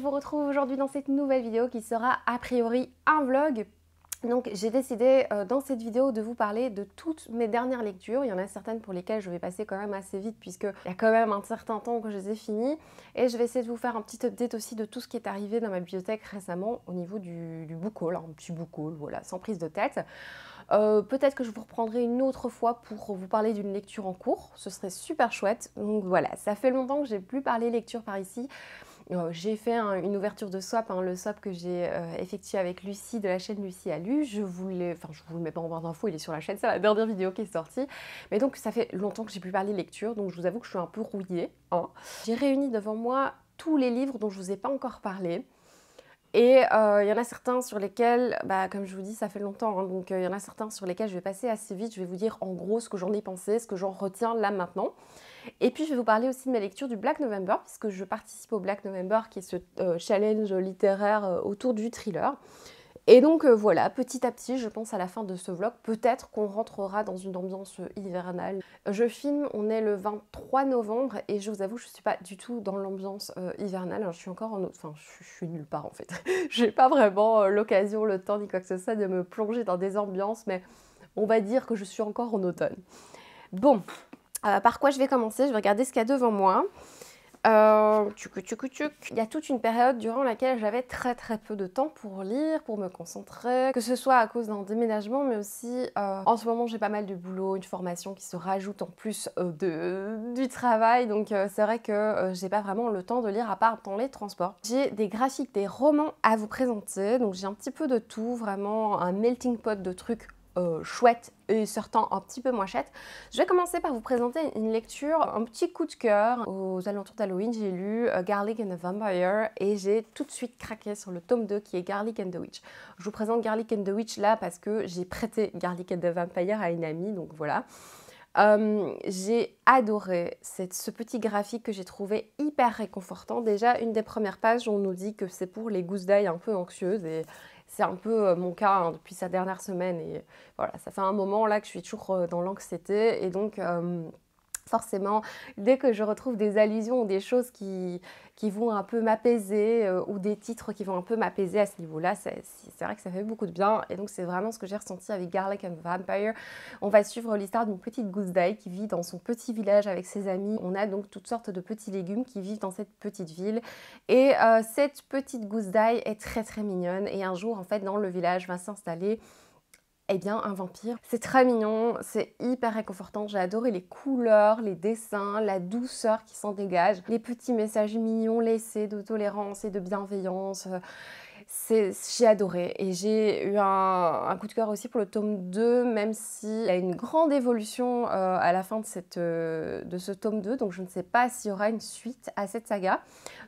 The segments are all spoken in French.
vous retrouve aujourd'hui dans cette nouvelle vidéo qui sera a priori un vlog. Donc j'ai décidé dans cette vidéo de vous parler de toutes mes dernières lectures. Il y en a certaines pour lesquelles je vais passer quand même assez vite puisqu'il y a quand même un certain temps que je les ai finies. Et je vais essayer de vous faire un petit update aussi de tout ce qui est arrivé dans ma bibliothèque récemment au niveau du book haul, un petit book haul, voilà, sans prise de tête. Peut-être que je vous reprendrai une autre fois pour vous parler d'une lecture en cours, ce serait super chouette. Donc voilà, ça fait longtemps que j'ai plus parlé lecture par ici. J'ai fait une ouverture de swap, le swap que j'ai effectué avec Lucie de la chaîne Lucie a lu. Je vous le mets pas en barre d'infos, il est sur la chaîne, c'est la dernière vidéo qui est sortie. Mais donc ça fait longtemps que j'ai plus parlé lecture, donc je vous avoue que je suis un peu rouillée. J'ai réuni devant moi tous les livres dont je vous ai pas encore parlé. Et il y en a certains sur lesquels, comme je vous dis, ça fait longtemps, donc il y en a certains sur lesquels je vais passer assez vite. Je vais vous dire en gros ce que j'en ai pensé, ce que j'en retiens là maintenant. Et puis je vais vous parler aussi de ma lecture du Black November, puisque je participe au Black November, qui est ce challenge littéraire autour du thriller. Et donc voilà, petit à petit, je pense à la fin de ce vlog, peut-être qu'on rentrera dans une ambiance hivernale. Je filme, on est le 23 novembre et je vous avoue, je suis pas du tout dans l'ambiance hivernale. Je suis encore en autre... Enfin, je suis nulle part en fait. J'ai pas vraiment l'occasion, le temps ni quoi que ce soit de me plonger dans des ambiances, mais on va dire que je suis encore en automne. Bon, par quoi je vais commencer? Je vais regarder ce qu'il y a devant moi. Il y a toute une période durant laquelle j'avais très peu de temps pour lire, pour me concentrer, que ce soit à cause d'un déménagement, mais aussi en ce moment j'ai pas mal de boulot, une formation qui se rajoute en plus du travail, donc c'est vrai que j'ai pas vraiment le temps de lire à part dans les transports. J'ai des graphiques, des romans à vous présenter, donc j'ai un petit peu de tout, vraiment un melting pot de trucs chouette et certains un petit peu moins chouettes. Je vais commencer par vous présenter une lecture, un petit coup de cœur. Aux alentours d'Halloween, j'ai lu Garlic and the Vampire et j'ai tout de suite craqué sur le tome 2 qui est Garlic and the Witch. Je vous présente Garlic and the Witch là parce que j'ai prêté Garlic and the Vampire à une amie, donc voilà. J'ai adoré ce petit graphique que j'ai trouvé hyper réconfortant. Déjà, une des premières pages, on nous dit que c'est pour les gousses d'ail un peu anxieuses et c'est un peu mon cas depuis sa dernière semaine et voilà, ça fait un moment là que je suis toujours dans l'anxiété et donc forcément, dès que je retrouve des allusions ou des choses qui vont un peu m'apaiser ou des titres qui vont un peu m'apaiser à ce niveau-là, c'est vrai que ça fait beaucoup de bien. Et donc, c'est vraiment ce que j'ai ressenti avec Garlic and Vampire. On va suivre l'histoire d'une petite gousse d'ail qui vit dans son petit village avec ses amis. On a donc toutes sortes de petits légumes qui vivent dans cette petite ville. Et cette petite gousse d'ail est très mignonne. Et un jour, en fait, dans le village va s'installer un vampire. C'est très mignon, c'est hyper réconfortant, j'ai adoré les couleurs, les dessins, la douceur qui s'en dégage, les petits messages mignons laissés de tolérance et de bienveillance. J'ai adoré et j'ai eu un coup de cœur aussi pour le tome 2, même s'il y a une grande évolution à la fin de ce tome 2, donc je ne sais pas s'il y aura une suite à cette saga.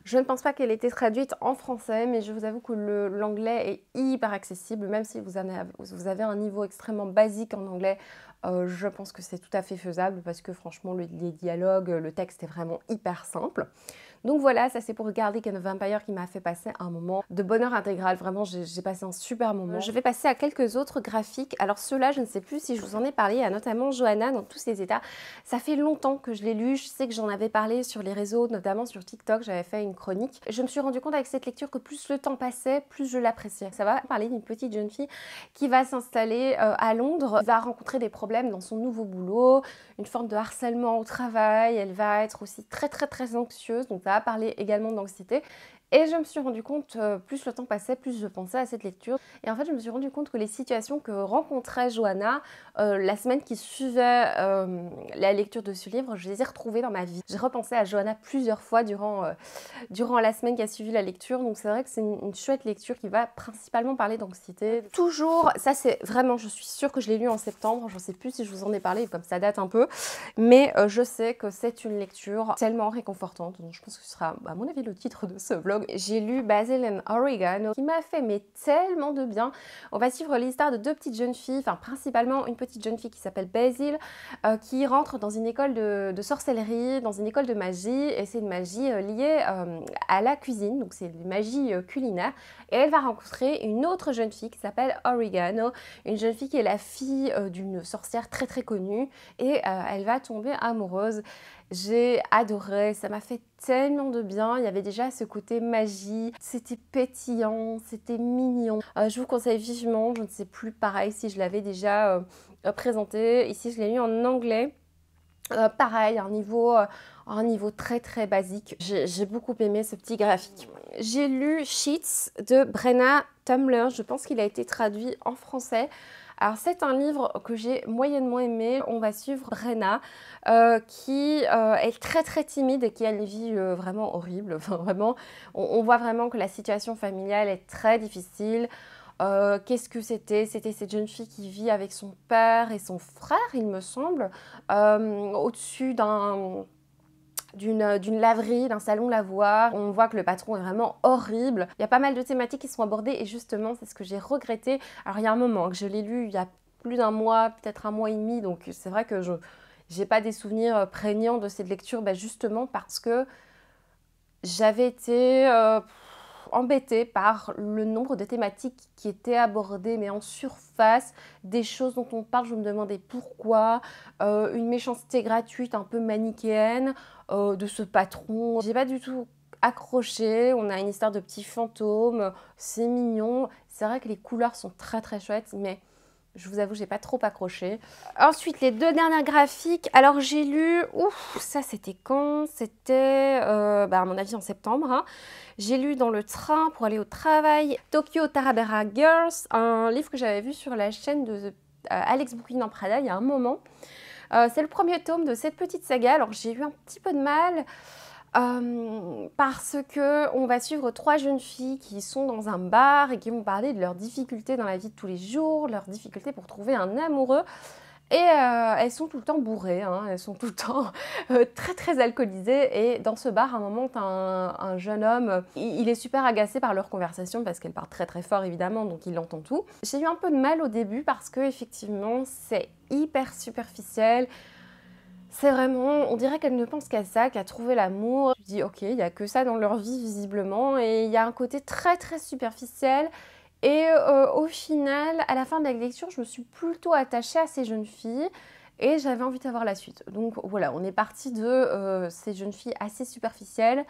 Je ne pense pas qu'elle ait été traduite en français, mais je vous avoue que l'anglais est hyper accessible, même si vous avez un niveau extrêmement basique en anglais. Je pense que c'est tout à fait faisable parce que franchement les dialogues, le texte est vraiment hyper simple. Donc voilà, ça c'est pour Garlic and the Vampire qui m'a fait passer un moment de bonheur intégral. Vraiment, j'ai passé un super moment. Je vais passer à quelques autres graphiques. Alors ceux-là, je ne sais plus si je vous en ai parlé. Il y a notamment Johanna dans tous ses états. Ça fait longtemps que je l'ai lu. Je sais que j'en avais parlé sur les réseaux, notamment sur TikTok. J'avais fait une chronique. Je me suis rendu compte avec cette lecture que plus le temps passait, plus je l'appréciais. Ça va parler d'une petite jeune fille qui va s'installer à Londres, va rencontrer des problèmes dans son nouveau boulot, une forme de harcèlement au travail. Elle va être aussi très anxieuse. Donc ça va parler également d'anxiété. Et je me suis rendu compte, plus le temps passait, plus je pensais à cette lecture. Et en fait, je me suis rendu compte que les situations que rencontrait Johanna la semaine qui suivait la lecture de ce livre, je les ai retrouvées dans ma vie. J'ai repensé à Johanna plusieurs fois durant la semaine qui a suivi la lecture. Donc c'est vrai que c'est une chouette lecture qui va principalement parler d'anxiété. Toujours, ça c'est vraiment, je suis sûre que je l'ai lu en septembre. Je ne sais plus si je vous en ai parlé, comme ça date un peu. Mais je sais que c'est une lecture tellement réconfortante. Donc je pense que ce sera, à mon avis, le titre de ce vlog. J'ai lu Basil and Oregano qui m'a fait tellement de bien. On va suivre l'histoire de deux petites jeunes filles, enfin principalement une petite jeune fille qui s'appelle Basil qui rentre dans une école de sorcellerie, dans une école de magie et c'est une magie liée à la cuisine, donc c'est une magie culinaire et elle va rencontrer une autre jeune fille qui s'appelle Oregano, une jeune fille qui est la fille d'une sorcière très connue et elle va tomber amoureuse. J'ai adoré, ça m'a fait tellement de bien. Il y avait déjà ce côté magie, c'était pétillant, c'était mignon. Je vous conseille vivement, je ne sais plus pareil si je l'avais déjà présenté. Ici, je l'ai lu en anglais. Pareil, un niveau très très basique. J'ai beaucoup aimé ce petit graphique. J'ai lu Sheets de Brenna Tumler. Je pense qu'il a été traduit en français. Alors c'est un livre que j'ai moyennement aimé. On va suivre Brenna qui est très très timide et qui a une vie vraiment horrible. Enfin, vraiment, on voit vraiment que la situation familiale est très difficile. Qu'est-ce que c'était? C'était cette jeune fille qui vit avec son père et son frère, il me semble, au-dessus d'une laverie, d'un salon lavoir. On voit que le patron est vraiment horrible. Il y a pas mal de thématiques qui sont abordées et justement, c'est ce que j'ai regretté. Alors, il y a un moment que je l'ai lu il y a plus d'un mois, peut-être un mois et demi, donc c'est vrai que je n'ai pas des souvenirs prégnants de cette lecture, justement parce que j'avais été embêtée par le nombre de thématiques qui étaient abordées, mais en surface, des choses dont on parle, je me demandais pourquoi, une méchanceté gratuite un peu manichéenne de ce patron. J'ai pas du tout accroché, on a une histoire de petits fantômes, c'est mignon, c'est vrai que les couleurs sont très très chouettes, mais je vous avoue, j'ai pas trop accroché. Ensuite, les 2 dernières graphiques. Alors, j'ai lu... Ouf, ça, c'était quand? C'était, à mon avis, en septembre. Hein. J'ai lu dans le train pour aller au travail Tokyo Tarabera Girls, un livre que j'avais vu sur la chaîne de Alex Bouquin en Prada il y a un moment. C'est le premier tome de cette petite saga. Alors, j'ai eu un petit peu de mal... parce que on va suivre 3 jeunes filles qui sont dans un bar et qui vont parler de leurs difficultés dans la vie de tous les jours, leurs difficultés pour trouver un amoureux. Et elles sont tout le temps bourrées, hein, elles sont tout le temps très très alcoolisées. Et dans ce bar, à un moment, un jeune homme, il est super agacé par leur conversation parce qu'elle parle très très fort évidemment, donc il entend tout. J'ai eu un peu de mal au début parce que effectivement, c'est hyper superficiel. C'est vraiment, on dirait qu'elle ne pense qu'à ça, qu'à trouver l'amour. Je dis ok, il n'y a que ça dans leur vie visiblement et il y a un côté très très superficiel. Et au final, à la fin de la lecture, je me suis plutôt attachée à ces jeunes filles et j'avais envie d'avoir la suite. Donc voilà, on est parti de ces jeunes filles assez superficielles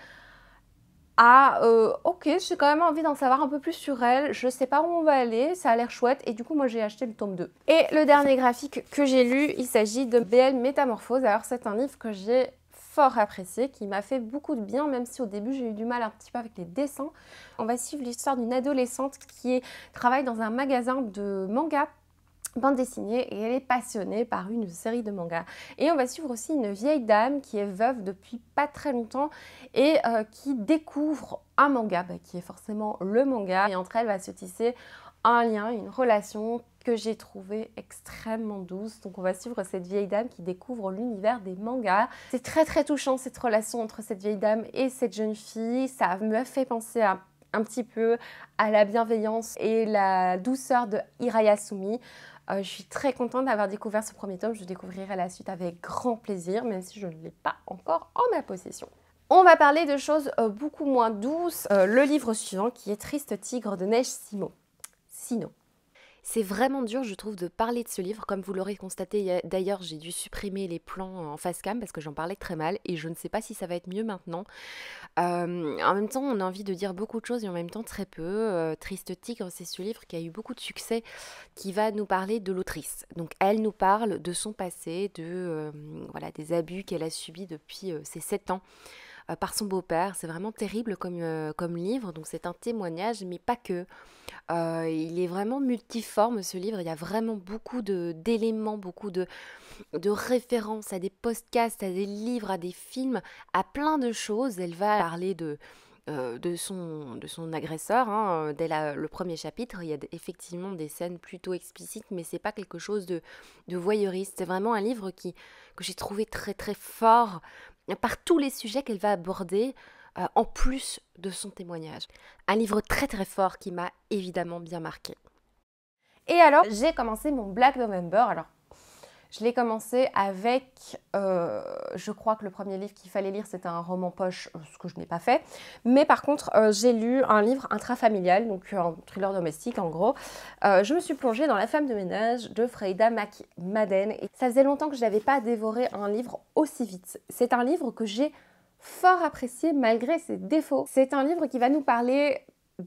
à ok, j'ai quand même envie d'en savoir un peu plus sur elle, je sais pas où on va aller, ça a l'air chouette et du coup moi j'ai acheté le tome 2. Et le dernier graphique que j'ai lu, il s'agit de BL Métamorphose. Alors c'est un livre que j'ai fort apprécié, qui m'a fait beaucoup de bien, même si au début j'ai eu du mal un petit peu avec les dessins. On va suivre l'histoire d'une adolescente qui travaille dans un magasin de manga bande dessinée et elle est passionnée par une série de mangas. Et on va suivre aussi une vieille dame qui est veuve depuis pas très longtemps et qui découvre un manga, qui est forcément le manga. Et entre elles va se tisser un lien, une relation que j'ai trouvé extrêmement douce. Donc on va suivre cette vieille dame qui découvre l'univers des mangas. C'est très très touchant cette relation entre cette vieille dame et cette jeune fille. Ça me fait penser à un petit peu à la bienveillance et la douceur de Hirayasumi. Je suis très contente d'avoir découvert ce premier tome. Je découvrirai la suite avec grand plaisir, même si je ne l'ai pas encore en ma possession. On va parler de choses beaucoup moins douces. Le livre suivant qui est Triste Tigre de Neige Sino. C'est vraiment dur, je trouve, de parler de ce livre. Comme vous l'aurez constaté, d'ailleurs, j'ai dû supprimer les plans en face cam parce que j'en parlais très mal et je ne sais pas si ça va être mieux maintenant. En même temps, on a envie de dire beaucoup de choses et en même temps très peu. Triste Tigre, c'est ce livre qui a eu beaucoup de succès, qui va nous parler de l'autrice. Donc, elle nous parle de son passé, voilà, des abus qu'elle a subis depuis ses 7 ans. Par son beau-père. C'est vraiment terrible comme livre, donc c'est un témoignage, mais pas que. Il est vraiment multiforme ce livre, il y a vraiment beaucoup d'éléments, beaucoup de références à des podcasts, à des livres, à des films, à plein de choses. Elle va parler de son agresseur, hein, dès le premier chapitre. Il y a effectivement des scènes plutôt explicites, mais c'est pas quelque chose de voyeuriste. C'est vraiment un livre que j'ai trouvé très très fort par tous les sujets qu'elle va aborder, en plus de son témoignage. Un livre très très fort qui m'a évidemment bien marqué. Et alors, j'ai commencé mon Black November. Alors, je l'ai commencé avec, je crois que le premier livre qu'il fallait lire, c'était un roman poche, ce que je n'ai pas fait. Mais par contre, j'ai lu un livre intrafamilial, donc un thriller domestique en gros. Je me suis plongée dans La femme de ménage de Freida McMadden. Et ça faisait longtemps que je n'avais pas dévoré un livre aussi vite. C'est un livre que j'ai fort apprécié malgré ses défauts. C'est un livre qui va nous parler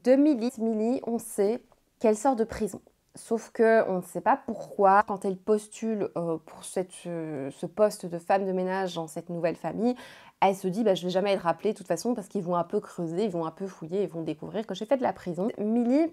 de Milly. Milly, on sait qu'elle sort de prison. Sauf qu'on ne sait pas pourquoi, quand elle postule pour ce poste de femme de ménage dans cette nouvelle famille, elle se dit je ne vais jamais être rappelée de toute façon parce qu'ils vont un peu creuser, ils vont un peu fouiller, ils vont découvrir que j'ai fait de la prison. Milly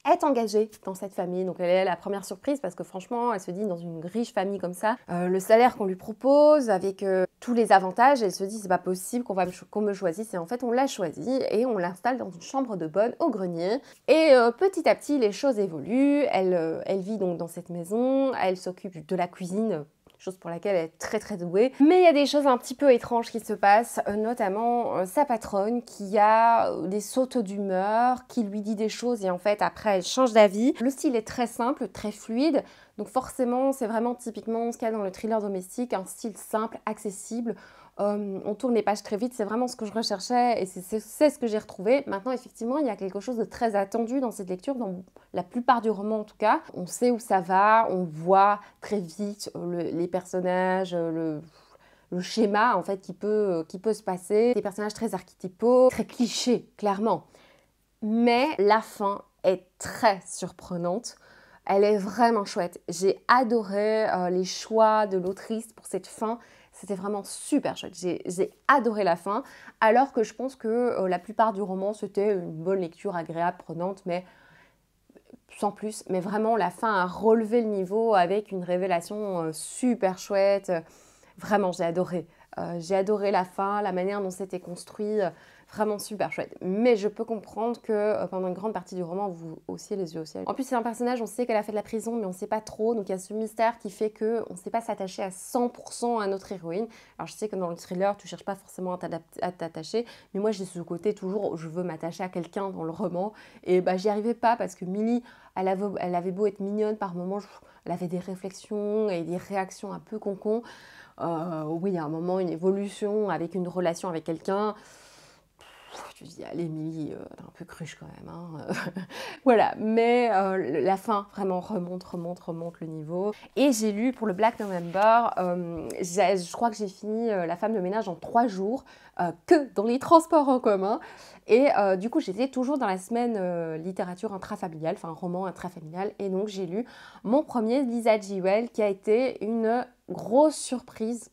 est engagée dans cette famille, donc elle est la première surprise parce que franchement elle se dit dans une riche famille comme ça, le salaire qu'on lui propose avec tous les avantages, elle se dit c'est pas possible qu'on me choisisse, et en fait on l'a choisi et on l'installe dans une chambre de bonne au grenier, et petit à petit les choses évoluent, elle vit donc dans cette maison, elle s'occupe de la cuisine, chose pour laquelle elle est très très douée. Mais il y a des choses un petit peu étranges qui se passent, notamment sa patronne qui a des sautes d'humeur, qui lui dit des choses et en fait après elle change d'avis. Le style est très simple, très fluide, donc forcément c'est vraiment typiquement ce qu'il y a dans le thriller domestique, un style simple, accessible. On tourne les pages très vite, c'est vraiment ce que je recherchais et c'est ce que j'ai retrouvé. Maintenant, effectivement, il y a quelque chose de très attendu dans cette lecture, dans la plupart du roman en tout cas. On sait où ça va, on voit très vite les personnages, le schéma en fait qui peut se passer. Des personnages très archétypaux, très clichés, clairement. Mais la fin est très surprenante. Elle est vraiment chouette. J'ai adoré les choix de l'autrice pour cette fin. C'était vraiment super chouette. J'ai adoré la fin, alors que je pense que la plupart du roman, c'était une bonne lecture, agréable, prenante, mais sans plus. Mais vraiment, la fin a relevé le niveau avec une révélation super chouette. Vraiment, j'ai adoré. J'ai adoré la fin, la manière dont c'était construit, vraiment super chouette. Mais je peux comprendre que pendant une grande partie du roman, vous haussiez les yeux au ciel. En plus, c'est un personnage, on sait qu'elle a fait de la prison, mais on ne sait pas trop. Donc il y a ce mystère qui fait qu'on ne sait pas s'attacher à 100% à notre héroïne. Alors je sais que dans le thriller, tu ne cherches pas forcément à t'attacher, mais moi j'ai ce côté toujours, je veux m'attacher à quelqu'un dans le roman. Et j'y arrivais pas parce que Milly, elle avait beau être mignonne par moments, elle avait des réflexions et des réactions un peu concon. Oui, à un moment, une évolution avec une relation avec quelqu'un. Je dis, allez, Milly, t'es un peu cruche quand même. Hein. Voilà, mais la fin vraiment remonte le niveau. Et j'ai lu pour le Black November, je crois que j'ai fini La femme de ménage en 3 jours, que dans les transports en commun. Et du coup, j'étais toujours dans la semaine littérature intrafamiliale, enfin roman intrafamilial. Et donc, j'ai lu mon premier Lisa Jewell, qui a été une grosse surprise.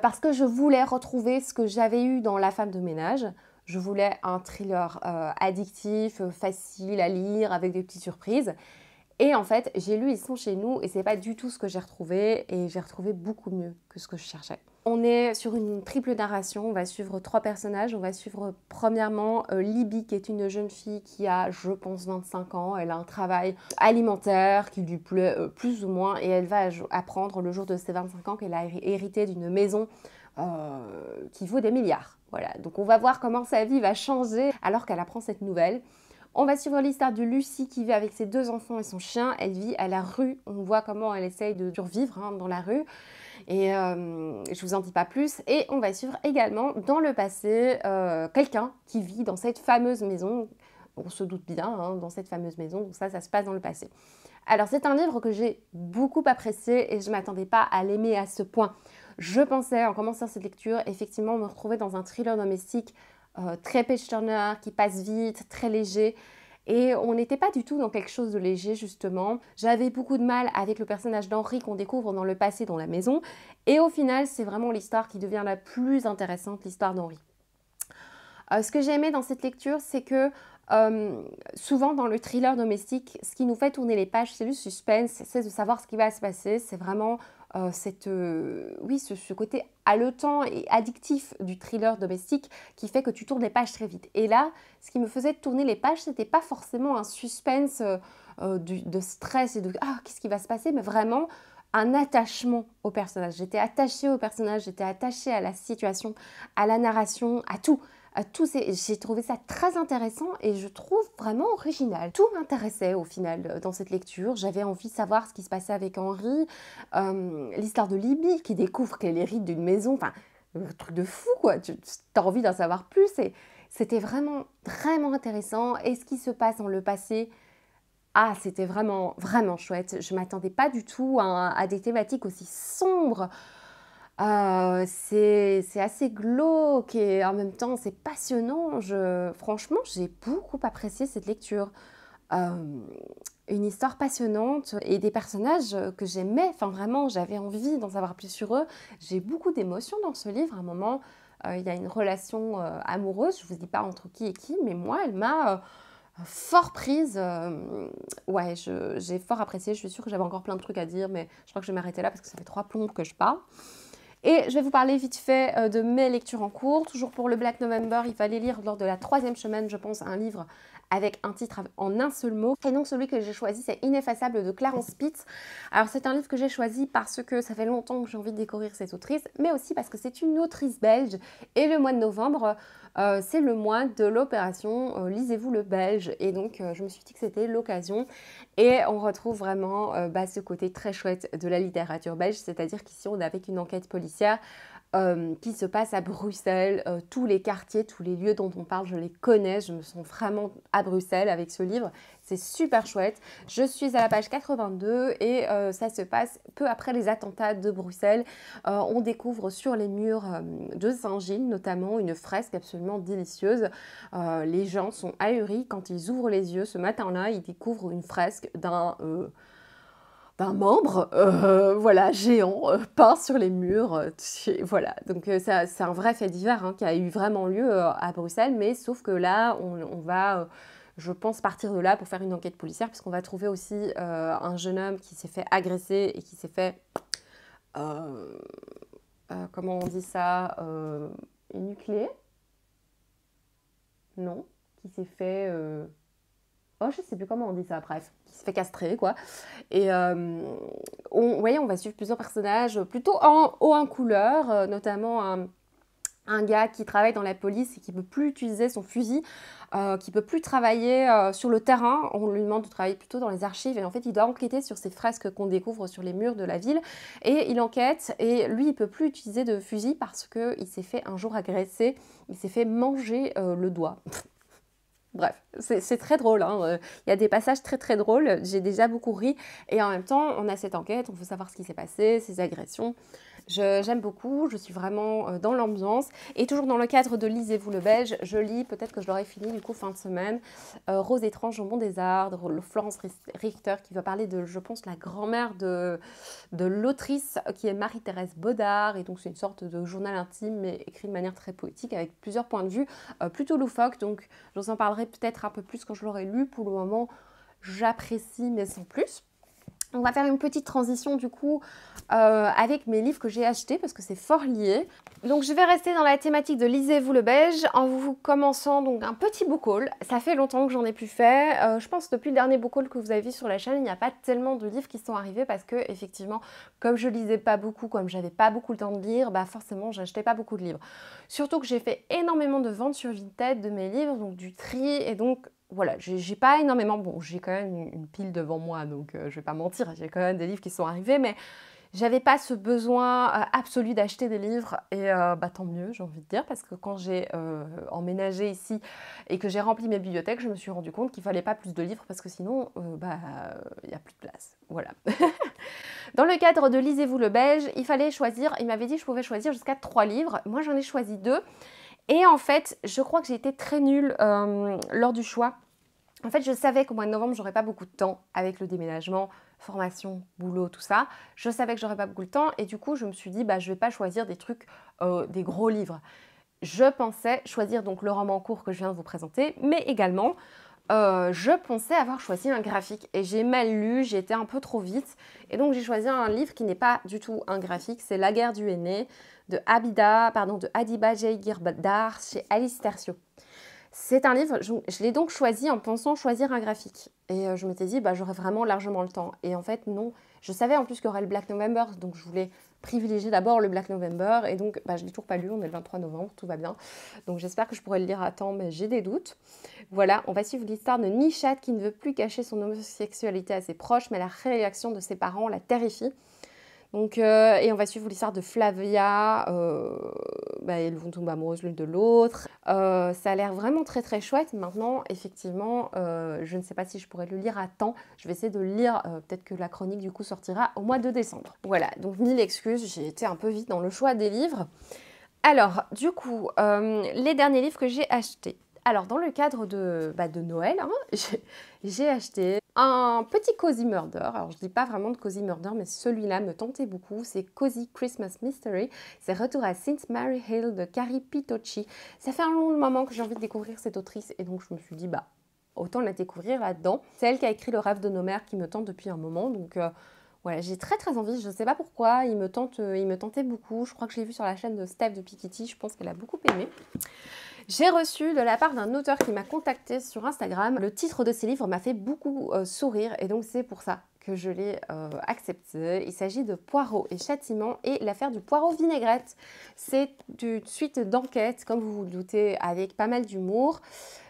Parce que je voulais retrouver ce que j'avais eu dans La femme de ménage. Je voulais un thriller addictif, facile à lire, avec des petites surprises. Et en fait, j'ai lu Ils sont chez nous et c'est pas du tout ce que j'ai retrouvé, et j'ai retrouvé beaucoup mieux que ce que je cherchais. On est sur une triple narration, on va suivre 3 personnages. On va suivre premièrement Libby, qui est une jeune fille qui a, je pense, 25 ans. Elle a un travail alimentaire qui lui plaît plus ou moins, et elle va apprendre le jour de ses 25 ans qu'elle a hérité d'une maison qui vaut des milliards. Voilà, donc on va voir comment sa vie va changer alors qu'elle apprend cette nouvelle. On va suivre l'histoire de Lucie qui vit avec ses 2 enfants et son chien. Elle vit à la rue. On voit comment elle essaye de survivre dans la rue. Et je vous en dis pas plus. Et on va suivre également dans le passé quelqu'un qui vit dans cette fameuse maison. On se doute bien, dans cette fameuse maison. Donc ça se passe dans le passé. Alors c'est un livre que j'ai beaucoup apprécié et je ne m'attendais pas à l'aimer à ce point. Je pensais, en commençant cette lecture, effectivement me retrouver dans un thriller domestique très page-turner, qui passe vite, très léger. Et on n'était pas du tout dans quelque chose de léger, justement. J'avais beaucoup de mal avec le personnage d'Henri qu'on découvre dans le passé, dans la maison. Et au final, c'est vraiment l'histoire qui devient la plus intéressante, l'histoire d'Henri. Ce que j'ai aimé dans cette lecture, c'est que souvent dans le thriller domestique, ce qui nous fait tourner les pages, c'est le suspense, c'est de savoir ce qui va se passer. C'est vraiment ce côté haletant et addictif du thriller domestique qui fait que tu tournes les pages très vite. Et là, ce qui me faisait tourner les pages, c'était pas forcément un suspense de stress et de qu'est-ce qui va se passer, mais vraiment un attachement au personnage. J'étais attachée au personnage, j'étais attachée à la situation, à la narration, à tout. J'ai trouvé ça très intéressant et je trouve vraiment original. Tout m'intéressait au final dans cette lecture. J'avais envie de savoir ce qui se passait avec Henri, l'histoire de Libby qui découvre qu'elle hérite d'une maison, enfin, un truc de fou quoi, tu as envie d'en savoir plus. Et c'était vraiment intéressant. Et ce qui se passe dans le passé, c'était vraiment chouette. Je ne m'attendais pas du tout à des thématiques aussi sombres. C'est assez glauque et en même temps c'est passionnant. Franchement, j'ai beaucoup apprécié cette lecture. Euh, une histoire passionnante et des personnages que j'aimais. Enfin, vraiment, j'avais envie d'en savoir plus sur eux. J'ai beaucoup d'émotions dans ce livre. À un moment, il y a une relation amoureuse. Je ne vous dis pas entre qui et qui, mais moi, elle m'a fort prise. Ouais, j'ai fort apprécié. Je suis sûre que j'avais encore plein de trucs à dire, mais je crois que je vais m'arrêter là parce que ça fait 3 plombes que je parle. Et je vais vous parler vite fait de mes lectures en cours. Toujours pour le Black November, il fallait lire lors de la 3e semaine, je pense, un livre avec un titre en un seul mot. Et donc celui que j'ai choisi, c'est Ineffaçable de Clarence Pitts. Alors c'est un livre que j'ai choisi parce que ça fait longtemps que j'ai envie de découvrir cette autrice, mais aussi parce que c'est une autrice belge. Et le mois de novembre, c'est le mois de l'opération Lisez-vous le Belge. Et donc je me suis dit que c'était l'occasion. Et on retrouve vraiment ce côté très chouette de la littérature belge, c'est-à-dire qu'ici on est avec une enquête policière qui se passe à Bruxelles. Tous les quartiers, tous les lieux dont on parle, je les connais. Je me sens vraiment à Bruxelles avec ce livre. C'est super chouette. Je suis à la page 82 et ça se passe peu après les attentats de Bruxelles. On découvre sur les murs de Saint-Gilles notamment une fresque absolument délicieuse. Les gens sont ahuris quand ils ouvrent les yeux. Ce matin-là, ils découvrent une fresque d'un membre, voilà, géant, peint sur les murs. Voilà, donc c'est un vrai fait divers hein, qui a eu vraiment lieu à Bruxelles, mais sauf que là, on va, je pense, partir de là pour faire une enquête policière, puisqu'on va trouver aussi un jeune homme qui s'est fait agresser et qui s'est fait, comment on dit ça, énucléé? Non, qui s'est fait... Oh, je sais plus comment on dit ça, bref, qui se fait castrer, quoi. Et voyez, on va suivre plusieurs personnages plutôt en haut en couleur, notamment un gars qui travaille dans la police et qui ne peut plus utiliser son fusil, qui ne peut plus travailler sur le terrain. On lui demande de travailler plutôt dans les archives et en fait, il doit enquêter sur ces fresques qu'on découvre sur les murs de la ville. Et il enquête et lui, il ne peut plus utiliser de fusil parce qu'il s'est fait un jour agresser, il s'est fait manger le doigt. Bref, c'est très drôle, hein. Il y a des passages très très drôles, j'ai déjà beaucoup ri et en même temps on a cette enquête, on veut savoir ce qui s'est passé, ces agressions. J'aime beaucoup, je suis vraiment dans l'ambiance et toujours dans le cadre de Lisez-vous le Belge, je lis, peut-être que je l'aurai fini du coup fin de semaine, Rose étrange au Mont des Arts de Florence Richter qui va parler de, je pense, la grand-mère de l'autrice qui est Marie-Thérèse Baudard et donc c'est une sorte de journal intime mais écrit de manière très poétique avec plusieurs points de vue plutôt loufoques, donc je vous en parlerai peut-être un peu plus quand je l'aurai lu. Pour le moment, j'apprécie mais sans plus. On va faire une petite transition du coup avec mes livres que j'ai achetés parce que c'est fort lié. Donc je vais rester dans la thématique de Lisez-vous le Belge en vous commençant donc un petit book haul. Ça fait longtemps que j'en ai plus fait. Je pense que depuis le dernier book haul que vous avez vu sur la chaîne, il n'y a pas tellement de livres qui sont arrivés parce que effectivement, comme je lisais pas beaucoup, comme j'avais pas beaucoup le temps de lire, bah forcément j'achetais pas beaucoup de livres. Surtout que j'ai fait énormément de ventes sur Vinted de mes livres, donc du tri et donc voilà, j'ai pas énormément, bon j'ai quand même une pile devant moi donc je vais pas mentir, j'ai quand même des livres qui sont arrivés mais j'avais pas ce besoin absolu d'acheter des livres et bah tant mieux j'ai envie de dire parce que quand j'ai emménagé ici et que j'ai rempli mes bibliothèques je me suis rendu compte qu'il fallait pas plus de livres parce que sinon il y a plus de place, voilà. Dans le cadre de Lisez-vous le Belge, il fallait choisir, il m'avait dit que je pouvais choisir jusqu'à 3 livres, moi j'en ai choisi 2. Et en fait, je crois que j'ai été très nulle lors du choix. En fait, je savais qu'au mois de novembre, j'aurais pas beaucoup de temps avec le déménagement, formation, boulot, tout ça. Je savais que j'aurais pas beaucoup de temps et du coup, je me suis dit, bah, je vais pas choisir des trucs, des gros livres. Je pensais choisir donc le roman court que je viens de vous présenter, mais également, je pensais avoir choisi un graphique et j'ai mal lu, j'ai été un peu trop vite et donc j'ai choisi un livre qui n'est pas du tout un graphique, c'est La guerre du henné de Adiba J. Girdar chez Alice Tercio. C'est un livre, je l'ai donc choisi en pensant choisir un graphique. Et je m'étais dit, bah, j'aurais vraiment largement le temps. Et en fait, non. Je savais en plus qu'il y aurait le Black November, donc je voulais privilégier d'abord le Black November. Et donc, bah, je ne l'ai toujours pas lu, on est le 23 novembre, tout va bien. Donc j'espère que je pourrai le lire à temps, mais j'ai des doutes. Voilà, on va suivre l'histoire de Nishat qui ne veut plus cacher son homosexualité à ses proches, mais la réaction de ses parents la terrifie. Donc, et on va suivre l'histoire de Flavia, elles vont tomber amoureuses l'une de l'autre. Ça a l'air vraiment très très chouette. Maintenant, effectivement, je ne sais pas si je pourrais le lire à temps. Je vais essayer de le lire, peut-être que la chronique du coup sortira au mois de décembre. Voilà, donc 1000 excuses, j'ai été un peu vite dans le choix des livres. Alors, du coup, les derniers livres que j'ai achetés. Alors, dans le cadre de Noël, hein, j'ai acheté un petit Cozy Murder. Alors, je dis pas vraiment de Cozy Murder, mais celui-là me tentait beaucoup. C'est Cozy Christmas Mystery. C'est Retour à St. Mary Hill de Carrie Pitocchi. Ça fait un long moment que j'ai envie de découvrir cette autrice et donc je me suis dit, autant la découvrir là-dedans. C'est elle qui a écrit Le rêve de nos mères qui me tente depuis un moment, donc voilà, j'ai très très envie, je ne sais pas pourquoi, il me tentait beaucoup. Je crois que je l'ai vu sur la chaîne de Steph de Piketty, je pense qu'elle a beaucoup aimé. J'ai reçu de la part d'un auteur qui m'a contacté sur Instagram. Le titre de ses livres m'a fait beaucoup sourire et donc c'est pour ça que je l'ai accepté. Il s'agit de Poirot et Châtiment et l'affaire du poireau vinaigrette. C'est une suite d'enquêtes, comme vous vous le doutez, avec pas mal d'humour.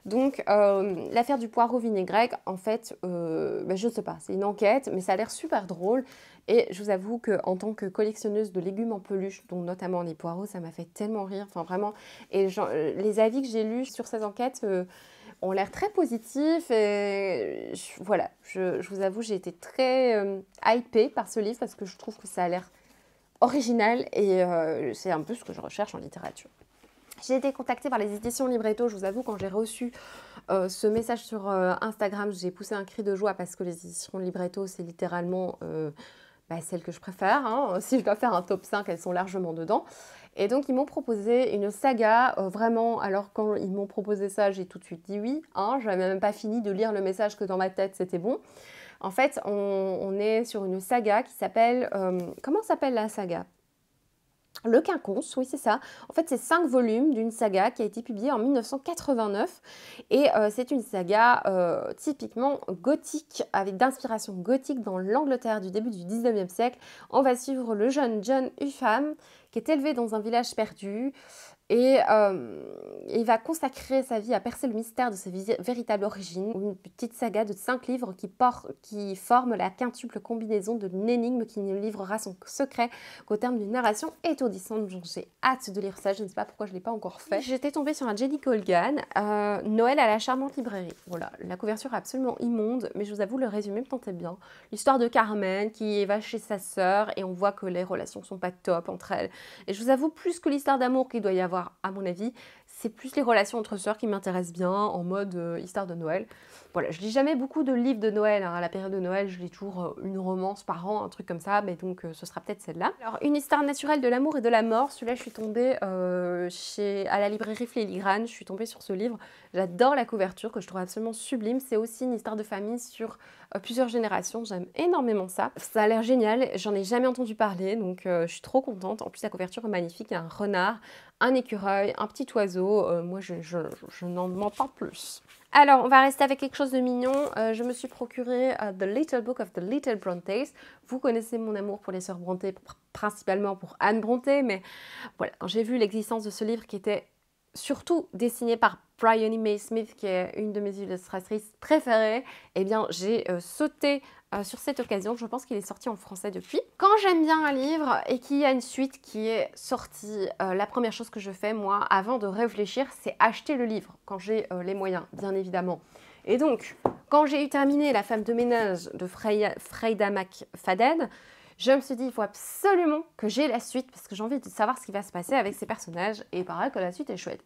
Donc l'affaire du poireau vinaigrette, en fait, je ne sais pas, c'est une enquête, mais ça a l'air super drôle. Et je vous avoue qu'en tant que collectionneuse de légumes en peluche, dont notamment les poireaux, ça m'a fait tellement rire, enfin vraiment. Et les avis que j'ai lus sur ces enquêtes ont l'air très positifs. Et voilà, je vous avoue, j'ai été très hypée par ce livre parce que je trouve que ça a l'air original et c'est un peu ce que je recherche en littérature. J'ai été contactée par les éditions Libretto. Je vous avoue, quand j'ai reçu ce message sur Instagram, j'ai poussé un cri de joie parce que les éditions Libretto, c'est littéralement celles que je préfère. Hein. Si je dois faire un top 5, elles sont largement dedans. Et donc, ils m'ont proposé une saga, vraiment. Alors, quand ils m'ont proposé ça, j'ai tout de suite dit oui. Hein. Je n'avais même pas fini de lire le message que dans ma tête, c'était bon. En fait, on est sur une saga qui s'appelle... comment s'appelle la saga ? Le Quinconce, oui c'est ça. En fait c'est 5 volumes d'une saga qui a été publiée en 1989 et c'est une saga typiquement gothique, avec d'inspiration gothique dans l'Angleterre du début du 19e siècle. On va suivre le jeune John Upham qui est élevé dans un village perdu et il va consacrer sa vie à percer le mystère de ses véritables origines. Une petite saga de 5 livres qui forment la quintuple combinaison de l'énigme qui nous livrera son secret qu'au terme d'une narration étourdissante. J'ai hâte de lire ça, je ne sais pas pourquoi je ne l'ai pas encore fait. J'étais tombée sur un Jenny Colgan, Noël à la charmante librairie. Voilà, la couverture est absolument immonde, mais je vous avoue, le résumé me tentait bien. L'histoire de Carmen qui va chez sa sœur et on voit que les relations sont pas top entre elles. Et je vous avoue, plus que l'histoire d'amour qu'il doit y avoir, à mon avis, c'est plus les relations entre sœurs qui m'intéressent bien en mode histoire de Noël. Voilà, je lis jamais beaucoup de livres de Noël. Hein. À la période de Noël, je lis toujours une romance par an, un truc comme ça, mais donc ce sera peut-être celle-là. Alors, une histoire naturelle de l'amour et de la mort. Celui-là, je suis tombée à la librairie Filigrane. Je suis tombée sur ce livre. J'adore la couverture, que je trouve absolument sublime. C'est aussi une histoire de famille sur plusieurs générations. J'aime énormément ça. Ça a l'air génial. J'en ai jamais entendu parler, donc je suis trop contente. En plus, la couverture est magnifique. Il y a un renard, un écureuil, un petit oiseau. Moi, je n'en demande pas plus. Alors, on va rester avec quelque chose de mignon. Je me suis procuré The Little Book of the Little Brontes. Vous connaissez mon amour pour les sœurs Brontë, principalement pour Anne Brontë, mais voilà, quand j'ai vu l'existence de ce livre qui était surtout dessiné par Bryony May Smith, qui est une de mes illustratrices préférées, eh bien, j'ai sauté sur cette occasion. Je pense qu'il est sorti en français depuis. Quand j'aime bien un livre et qu'il y a une suite qui est sortie, la première chose que je fais, moi, avant de réfléchir, c'est acheter le livre, quand j'ai les moyens, bien évidemment. Et donc, quand j'ai eu terminé La femme de ménage de Freida McFadden, je me suis dit, il faut absolument que j'ai la suite, parce que j'ai envie de savoir ce qui va se passer avec ces personnages, et il paraît que la suite est chouette.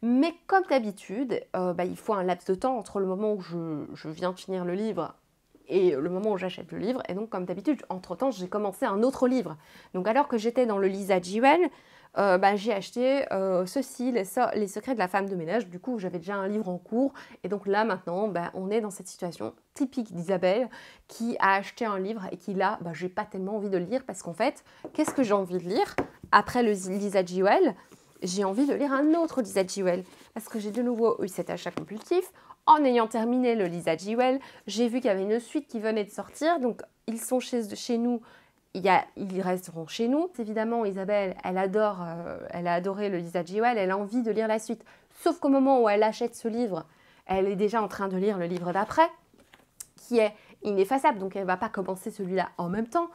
Mais comme d'habitude, il faut un laps de temps entre le moment où je viens de finir le livre et le moment où j'achète le livre. Et donc, comme d'habitude, entre-temps, j'ai commencé un autre livre. Donc, alors que j'étais dans le Lisa Jewell, j'ai acheté ceci, les secrets de la femme de ménage. Du coup, j'avais déjà un livre en cours. Et donc là, maintenant, on est dans cette situation typique d'Isabelle qui a acheté un livre et qui là, j'ai pas tellement envie de le lire parce qu'en fait, qu'est-ce que j'ai envie de lire après le Lisa Jewell? J'ai envie de lire un autre Lisa Jewell parce que j'ai de nouveau eu cet achat compulsif. En ayant terminé le Lisa Jewell, j'ai vu qu'il y avait une suite qui venait de sortir. Donc, ils sont chez nous. Ils resteront chez nous. Évidemment, Isabelle, elle a adoré le Lisa Jewell, elle a envie de lire la suite. Sauf qu'au moment où elle achète ce livre, elle est déjà en train de lire le livre d'après, qui est ineffaçable, donc elle ne va pas commencer celui-là en même temps.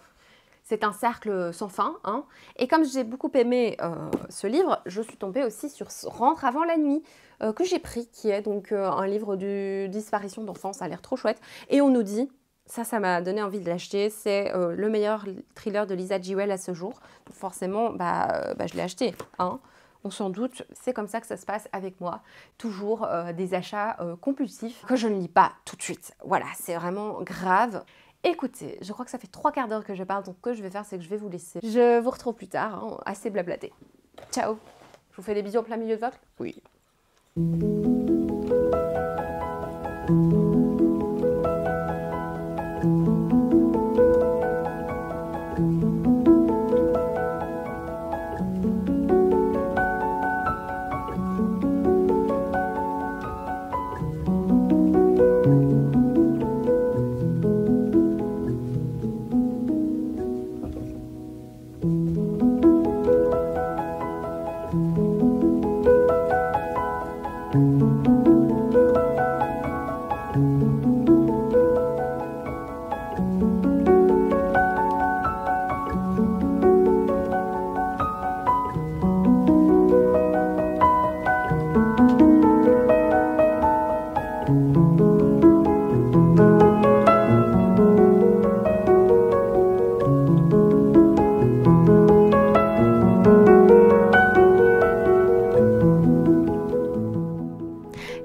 C'est un cercle sans fin, hein. Et comme j'ai beaucoup aimé ce livre, je suis tombée aussi sur Rentre avant la nuit, que j'ai pris, qui est donc un livre de disparition d'enfants. Ça a l'air trop chouette. Et on nous dit, ça m'a donné envie de l'acheter, c'est le meilleur thriller de Lisa Jewell à ce jour. Donc forcément, je l'ai acheté, hein. On s'en doute, c'est comme ça que ça se passe avec moi. Toujours des achats compulsifs que je ne lis pas tout de suite. Voilà, c'est vraiment grave. Écoutez, je crois que ça fait 3/4 d'heure que je parle, donc ce que je vais faire, c'est que je vais vous laisser. Je vous retrouve plus tard, hein, assez blablaté. Ciao! Je vous fais des bisous en plein milieu de votre... Oui.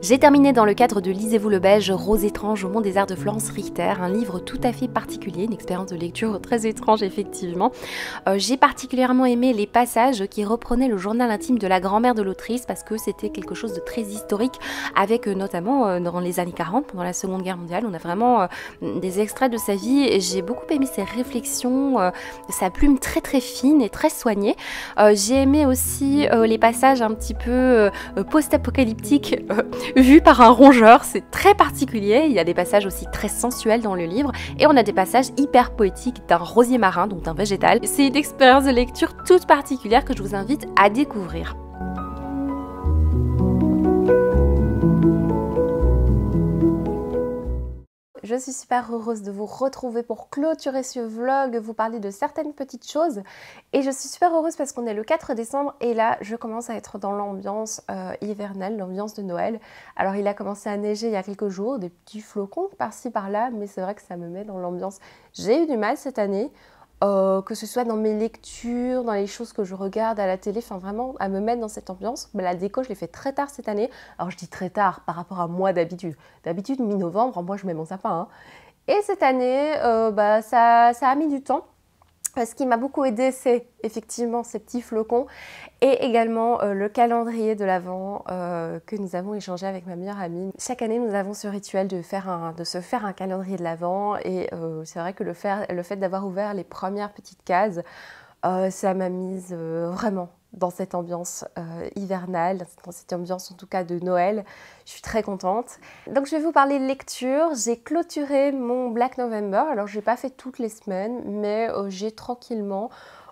J'ai terminé dans le cadre de Lisez-vous le Belge, Rose étrange au monde des arts de Florence Richter, un livre tout à fait particulier, une expérience de lecture très étrange effectivement. J'ai particulièrement aimé les passages qui reprenaient le journal intime de la grand-mère de l'autrice parce que c'était quelque chose de très historique avec notamment dans les années 40, pendant la Seconde Guerre mondiale, on a vraiment des extraits de sa vie et j'ai beaucoup aimé ses réflexions, sa plume très très fine et très soignée. J'ai aimé aussi les passages un petit peu post-apocalyptiques vu par un rongeur, c'est très particulier. Il y a des passages aussi très sensuels dans le livre et on a des passages hyper poétiques d'un rosier marin, donc d'un végétal. C'est une expérience de lecture toute particulière que je vous invite à découvrir. Je suis super heureuse de vous retrouver pour clôturer ce vlog, vous parler de certaines petites choses. Et je suis super heureuse parce qu'on est le 4 décembre et là, je commence à être dans l'ambiance hivernale, l'ambiance de Noël. Alors, il a commencé à neiger il y a quelques jours, des petits flocons par-ci par-là, mais c'est vrai que ça me met dans l'ambiance. J'ai eu du mal cette année. Que ce soit dans mes lectures, dans les choses que je regarde à la télé, enfin vraiment à me mettre dans cette ambiance. La déco, je l'ai fait très tard cette année. Alors je dis très tard par rapport à moi d'habitude. D'habitude, mi-novembre, moi je mets mon sapin, hein. Et cette année, ça a mis du temps. Ce qui m'a beaucoup aidé, c'est effectivement ces petits flocons et également le calendrier de l'Avent que nous avons échangé avec ma meilleure amie. Chaque année, nous avons ce rituel de se faire un calendrier de l'Avent et c'est vrai que le fait d'avoir ouvert les premières petites cases, ça m'a mise vraiment dans cette ambiance hivernale, dans cette ambiance en tout cas de Noël. Je suis très contente. Donc je vais vous parler de lecture. J'ai clôturé mon Black November. Alors je n'ai pas fait toutes les semaines, mais j'ai tranquillement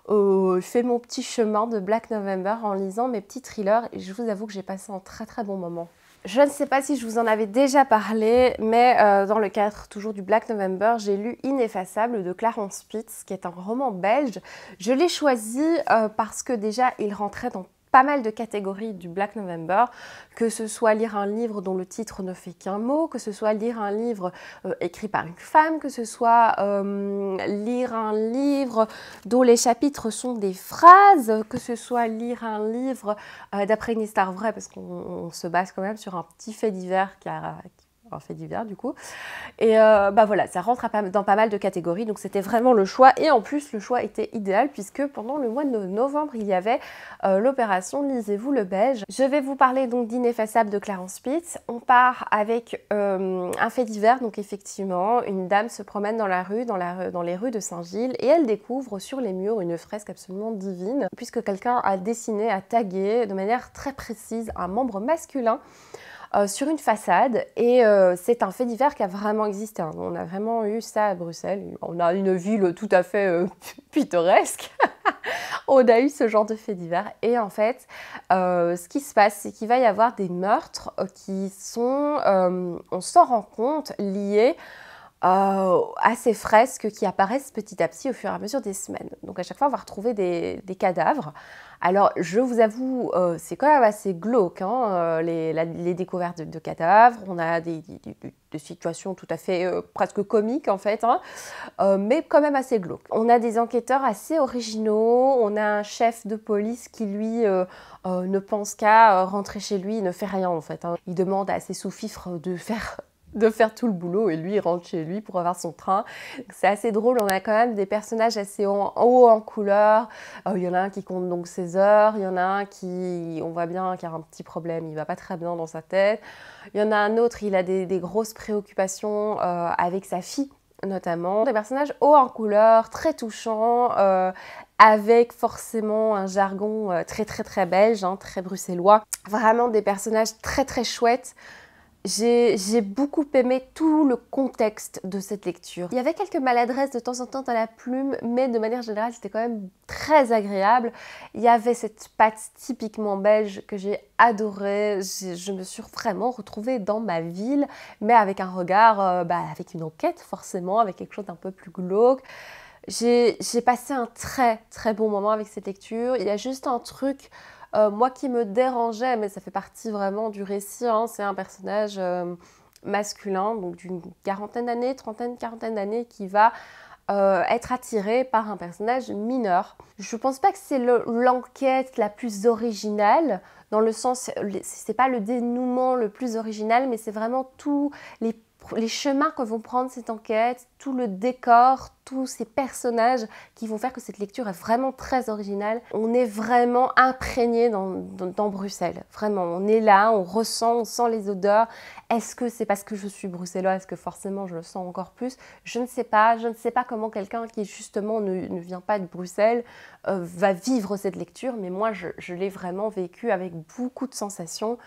fait mon petit chemin de Black November en lisant mes petits thrillers. Et je vous avoue que j'ai passé un très très bon moment. Je ne sais pas si je vous en avais déjà parlé, mais dans le cadre toujours du Black November, j'ai lu Ineffaçable de Clarence Spitz, qui est un roman belge. Je l'ai choisi parce que déjà, il rentrait dans pas mal de catégories du Black November, que ce soit lire un livre dont le titre ne fait qu'un mot, que ce soit lire un livre écrit par une femme, que ce soit lire un livre dont les chapitres sont des phrases, que ce soit lire un livre d'après une histoire vraie, parce qu'on se base quand même sur un petit fait divers qui a... un fait divers du coup, et voilà, ça rentre dans pas mal de catégories, donc c'était vraiment le choix, et en plus le choix était idéal puisque pendant le mois de novembre il y avait l'opération Lisez-vous le Belge. Je vais vous parler donc d'Ineffaçable de Clarence Spitz. On part avec un fait divers, donc effectivement une dame se promène dans la rue, dans les rues de Saint-Gilles, et elle découvre sur les murs une fresque absolument divine puisque quelqu'un a dessiné, a tagué de manière très précise un membre masculin sur une façade, et c'est un fait divers qui a vraiment existé, hein. On a vraiment eu ça à Bruxelles, on a une ville tout à fait pittoresque. On a eu ce genre de fait divers, et en fait ce qui se passe, c'est qu'il va y avoir des meurtres qui sont, on s'en rend compte, liés assez fresques qui apparaissent petit à petit au fur et à mesure des semaines. Donc à chaque fois, on va retrouver des cadavres. Alors, je vous avoue, c'est quand même assez glauque, hein, les découvertes de cadavres. On a des situations tout à fait presque comiques, en fait, hein, mais quand même assez glauques. On a des enquêteurs assez originaux. On a un chef de police qui, lui, ne pense qu'à rentrer chez lui. Il ne fait rien, en fait, hein. Il demande à ses sous-fifres de faire tout le boulot et lui il rentre chez lui pour avoir son train. C'est assez drôle, on a quand même des personnages assez haut en couleur. Il y en a un qui compte donc ses heures, il y en a un qui, on voit bien qu'il y a un petit problème, il va pas très bien dans sa tête. Il y en a un autre, il a des grosses préoccupations avec sa fille notamment. Des personnages hauts en couleur, très touchants, avec forcément un jargon très belge, hein, très bruxellois. Vraiment des personnages très chouettes. J'ai beaucoup aimé tout le contexte de cette lecture. Il y avait quelques maladresses de temps en temps dans la plume, mais de manière générale, c'était quand même très agréable. Il y avait cette patte typiquement belge que j'ai adorée. Je me suis vraiment retrouvée dans ma ville, mais avec un regard, avec une enquête forcément, avec quelque chose d'un peu plus glauque. J'ai passé un très bon moment avec cette lecture. Il y a juste un truc... moi qui me dérangeait, mais ça fait partie vraiment du récit, hein, c'est un personnage masculin, donc d'une quarantaine d'années, quarantaine d'années, qui va être attiré par un personnage mineur. Je pense pas que c'est l'enquête la plus originale, dans le sens, c'est pas le dénouement le plus original, mais c'est vraiment tous les chemins que vont prendre cette enquête, tout le décor, tous ces personnages qui vont faire que cette lecture est vraiment très originale. On est vraiment imprégné dans Bruxelles. Vraiment, on est là, on sent les odeurs. Est-ce que c'est parce que je suis bruxelloise? Est-ce que forcément je le sens encore plus? Je ne sais pas. Je ne sais pas comment quelqu'un qui justement ne vient pas de Bruxelles va vivre cette lecture, mais moi je l'ai vraiment vécu avec beaucoup de sensations.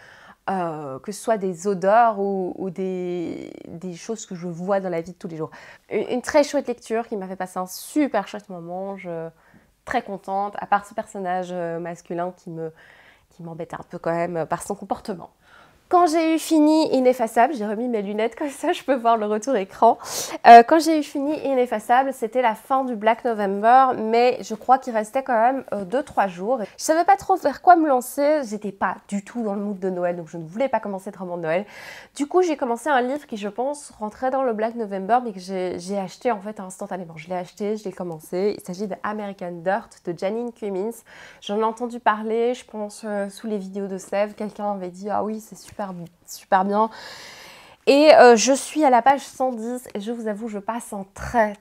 Que ce soit des odeurs ou des choses que je vois dans la vie de tous les jours. Une très chouette lecture qui m'a fait passer un super chouette moment, très contente, à part ce personnage masculin qui m'embêtait un peu quand même par son comportement. Quand j'ai eu fini Ineffaçable, j'ai remis mes lunettes comme ça, je peux voir le retour écran. Quand j'ai eu fini Ineffaçable, c'était la fin du Black November, mais je crois qu'il restait quand même 2-3 jours. Je savais pas trop vers quoi me lancer, j'étais pas du tout dans le mood de Noël, donc je ne voulais pas commencer de roman de Noël. Du coup, j'ai commencé un livre qui, je pense, rentrait dans le Black November, mais que j'ai acheté en fait instantanément. Je l'ai acheté, je l'ai commencé. Il s'agit de American Dirt de Janine Cummins. J'en ai entendu parler, je pense, sous les vidéos de Sèvres. Quelqu'un avait dit « Ah oui, c'est super bien ». Et je suis à la page 110 et je vous avoue, je passe un très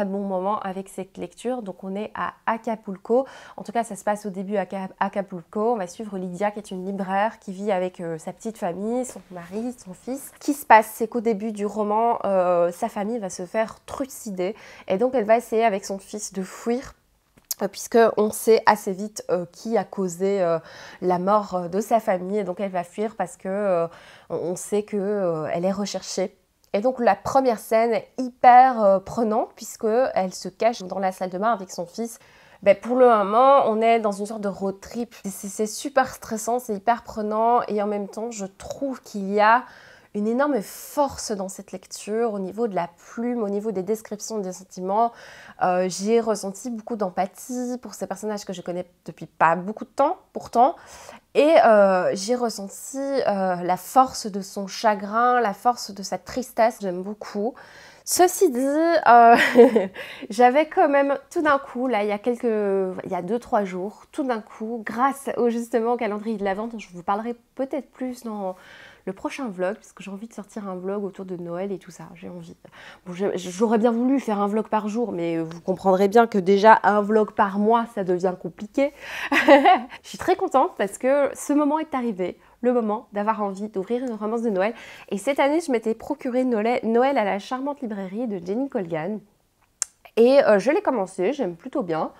bon moment avec cette lecture. Donc on est à Acapulco. En tout cas, ça se passe au début à Acapulco. On va suivre Lydia qui est une libraire qui vit avec sa petite famille, son mari, son fils. Ce qui se passe, c'est qu'au début du roman, sa famille va se faire trucider. Et donc elle va essayer avec son fils de fuir, puisqu'on sait assez vite qui a causé la mort de sa famille. Et donc elle va fuir parce que on sait qu'elle est recherchée. Et donc la première scène est hyper prenante, puisqu'elle se cache dans la salle de bain avec son fils. Pour le moment, on est dans une sorte de road trip. C'est super stressant, c'est hyper prenant. Et en même temps, je trouve qu'il y a une énorme force dans cette lecture au niveau de la plume, au niveau des descriptions des sentiments. J'ai ressenti beaucoup d'empathie pour ces personnages que je connais depuis pas beaucoup de temps pourtant. Et j'ai ressenti la force de son chagrin, la force de sa tristesse. J'aime beaucoup. Ceci dit, j'avais quand même tout d'un coup, là il y a 2-3 jours, tout d'un coup, grâce justement au calendrier de l'Avent, dont je vous parlerai peut-être plus dans le prochain vlog, parce que j'ai envie de sortir un vlog autour de Noël et tout ça, j'ai envie. Bon, j'aurais bien voulu faire un vlog par jour, mais vous comprendrez bien que déjà un vlog par mois, ça devient compliqué. Je suis très contente parce que ce moment est arrivé, le moment d'avoir envie d'ouvrir une romance de Noël. Et cette année, je m'étais procuré Noël à la charmante librairie de Jenny Colgan. Et je l'ai commencé, j'aime plutôt bien,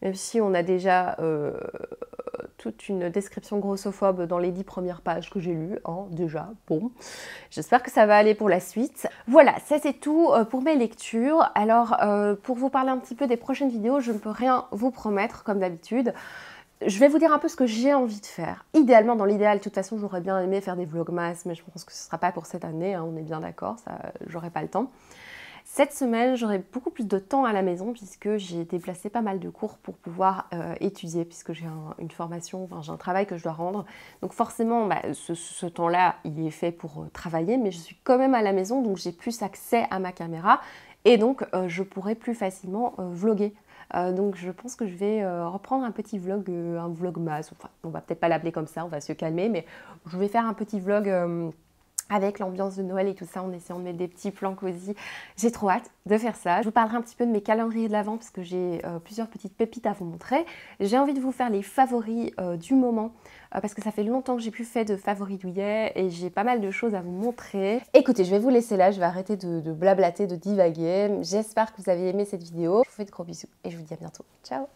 même si on a déjà toute une description grossophobe dans les 10 premières pages que j'ai lues, hein, déjà, bon. J'espère que ça va aller pour la suite. Voilà, ça c'est tout pour mes lectures. Alors, pour vous parler un petit peu des prochaines vidéos, je ne peux rien vous promettre, comme d'habitude. Je vais vous dire un peu ce que j'ai envie de faire. Idéalement, dans l'idéal, de toute façon, j'aurais bien aimé faire des vlogmas, mais je pense que ce ne sera pas pour cette année, hein, on est bien d'accord, j'aurai pas le temps. Cette semaine, j'aurai beaucoup plus de temps à la maison puisque j'ai déplacé pas mal de cours pour pouvoir étudier, puisque j'ai une formation, enfin j'ai un travail que je dois rendre. Donc forcément, ce temps-là, il est fait pour travailler, mais je suis quand même à la maison, donc j'ai plus accès à ma caméra et donc je pourrai plus facilement vlogger. Donc je pense que je vais reprendre un petit vlog, un vlogmas, enfin on va peut-être pas l'appeler comme ça, on va se calmer, mais je vais faire un petit vlog avec l'ambiance de Noël et tout ça, en essayant de mettre des petits plans cosy. J'ai trop hâte de faire ça. Je vous parlerai un petit peu de mes calendriers de l'Avent parce que j'ai plusieurs petites pépites à vous montrer. J'ai envie de vous faire les favoris du moment parce que ça fait longtemps que j'ai plus fait de favoris douillet et j'ai pas mal de choses à vous montrer. Écoutez, je vais vous laisser là, je vais arrêter de blablater, de divaguer. J'espère que vous avez aimé cette vidéo. Je vous fais de gros bisous et je vous dis à bientôt. Ciao!